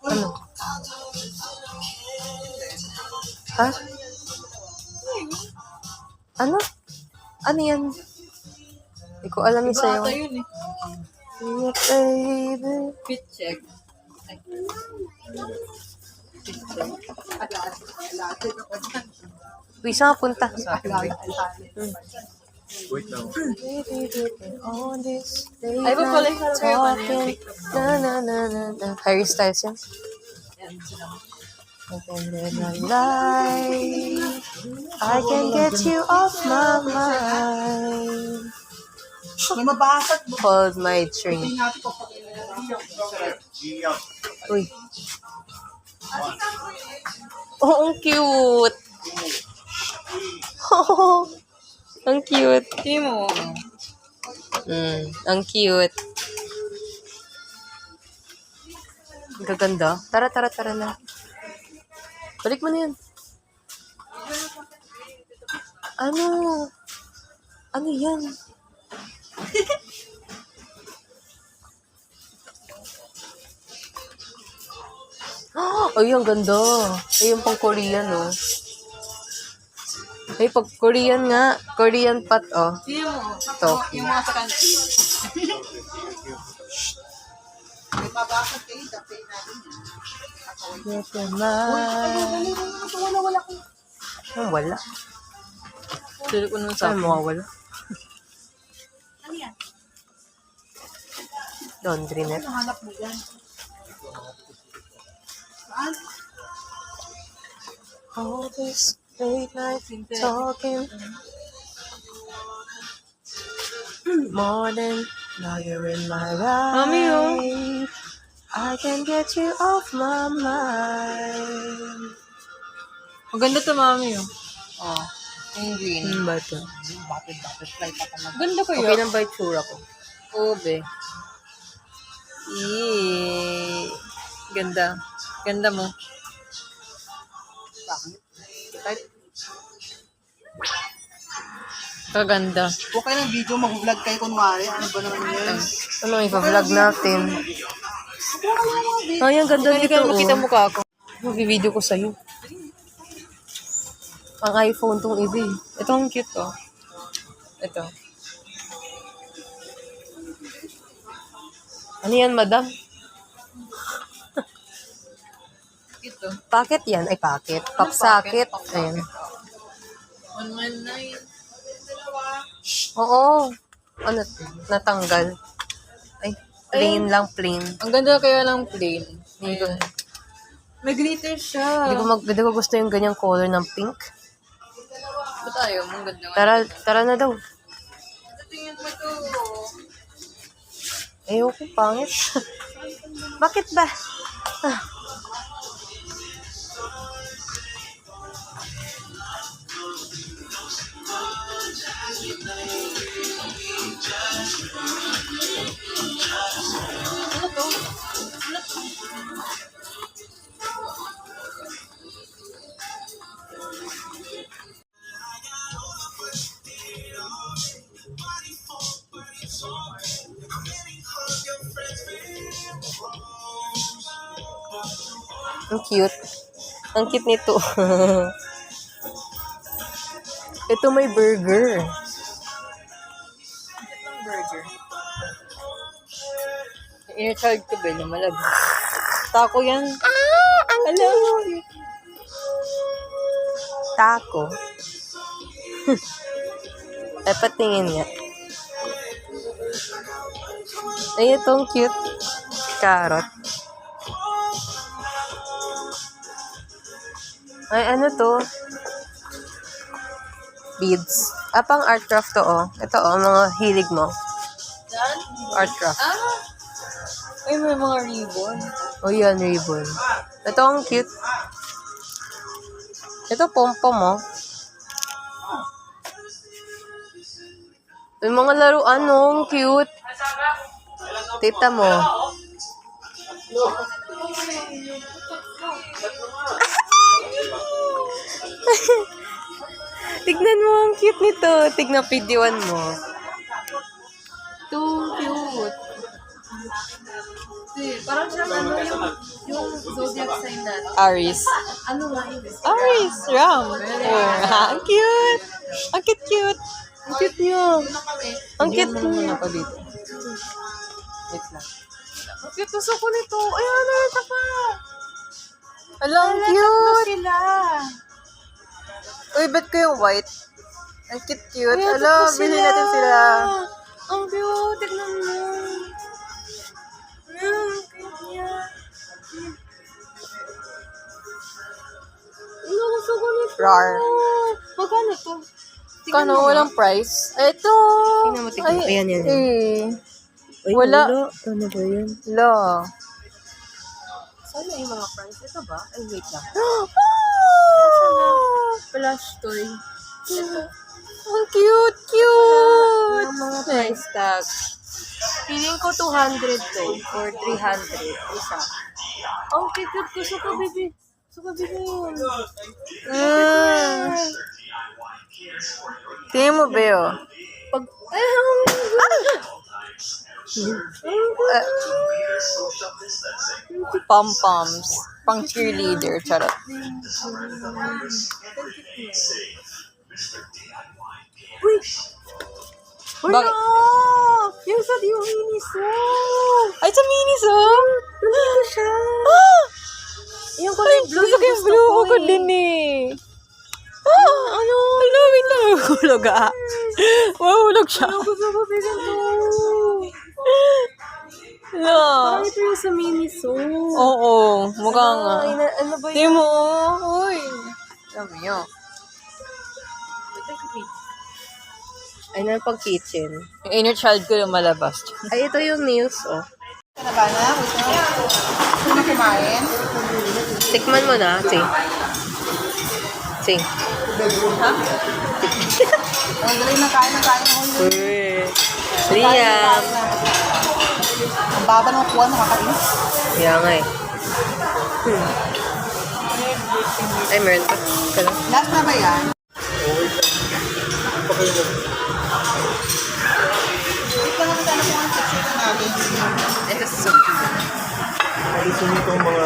Ano? Ha? Ano? Ano yan? Hindi ko alam yung sayo. Bata yun eh. Yeah, baby. Fit check. Uy, saan ka punta? Wait lang. On this Ay, ba pala yung talking. Na na na na na. Harry Styles yan. And then I lie. I can get you off my mind. May mabasag mo. Hold my drink. Hindi natin papakilala. Uy. Oh, ang cute. Oh, ang cute. Timo. Ang cute. Ang gaganda. Tara na. Balik mo na yun. Ano? Ano yan? Ay, ang ganda. Ay, yung pang Korean, oh. Ay, pag Korean nga. Korean pot, oh. Timo. Toki. Yung mga sa country. May mabasag kayo, tapay natin. Get your mind. Wala ko. Wala. Sili ko nun sa Saan mawawala? Ano yan? Laundry net. Nahanap mo yan. Saan? All this late night talking. Morning, now you're in my life. Mami, oh. I can get you off my mind. Maganda to, mami, oh. Oh. Yung green. Ano ba ito? Butterfly pa ka Ganda ko Okay yun. lang ba yung tsura ko? Ube. Eee. Ganda. Ganda mo. Kaganda. Huwag kayo ng video, mag-vlog kayo kunwari. Ano ba naman yun? Ano, ipa-vlog natin. Ay, ang ganda Hindi nito. ka makita mukha ko. Mag-video ko sa'yo. Ang iPhone tong iba eh. Ito ang cute, oh. Ito. Ano yan, madam? Cute, oh. Packet yan. Ay, packet. Pop socket. Pop Ayan. 119. Oo. Ano? Natanggal. Ay, plain lang, plain. Ang ganda kaya lang plain. Hindi ko, May glitter siya. hindi ko gusto yung ganyang color ng pink. Ba't ayaw mo? Ang ganda nga. Tara na daw. Tingin mo to. Ayoko, pangit. Bakit ba? Ah. Ano to? Ang cute. Ang cute nito. Ito may burger. Ang burger. In-charge ko ba yung malag? Taco yan. Hello. Taco. Ay, patingin nga. Ay, itong cute. Carrot. Ay, ano to? Beads. Pang art craft to, oh. Ito, oh, mga hilig mo. Yan? Art craft. Ay, may mga ribbon. Oh, yan, ribbon. Ito, ang cute. Ito, pom-pom, oh. May mga laruan, oh. Ang cute. Tita mo. Tignan mo, ang cute nito. Tignan videoan mo. Ito, cute. Parang siyang ano yung zodiac sign natin. Aries. Ano nga yun? Aries, ram. Oh, ang cute. Ang cute. Ang cute niya. Ang cute niya. pa dito. Wait lang. Ang cute. Gusto ko nito. Ayan, ito pa. Ala, ang Tatlo cute. sila. Uy, ba't ko yung white? Ang cute. Ayan, Ala, tatlo bilhin natin sila. Ang cute. Tignan mo. Ang cute niya. Ano, gusto ko nito. Rar. Magkano to? Kano, walang price? Ito. Tingnan mo, tingnan mo. Ay, Ayan, yan. Eh. Wala. Ano ba yun? Wala. Sana yung mga price. Ito ba? Ay, wait lang. Ah! Plush toy. Ito. Ang cute. Ang mga price tag. Feeling ko 200 to. Or 300. Isa. Ang cute. Gusto ko, baby. Gusto ko, baby. Tingnan mo, Beo. Pag... Ay, ang Pom-poms. Pang cheerleader. Charot. Uy! Bakit? Yung sa yung miniso! Ay, sa minis, Nandito siya! Ah! Yung kulay blue Gusto ko yung blue ko eh. din eh. Ah! Ano? Hello, wait lang. Mahulog ah. Mahulog siya. Gusto ko bigan to! Hello. Parang ito yung sa miniso. Oo, mukha nga. Ay, ano ba yun? Tingnan mo. Uy. Alam mo yun. Ay, na pang kitchen. Yung inner child ko lumalabas. Ay, ito yung nails, oh. Ano ba na? Gusto na kumain? Tikman mo na, Ting. Ting. Ang galing na kain ako. Uy. Liam. Ang baba ng kuwan, nakakainis. Kaya nga eh. Ay, meron pa. Kala. Last na ba yan? Ito na sana kung ang section natin. Ito sa Gusto nyo itong mga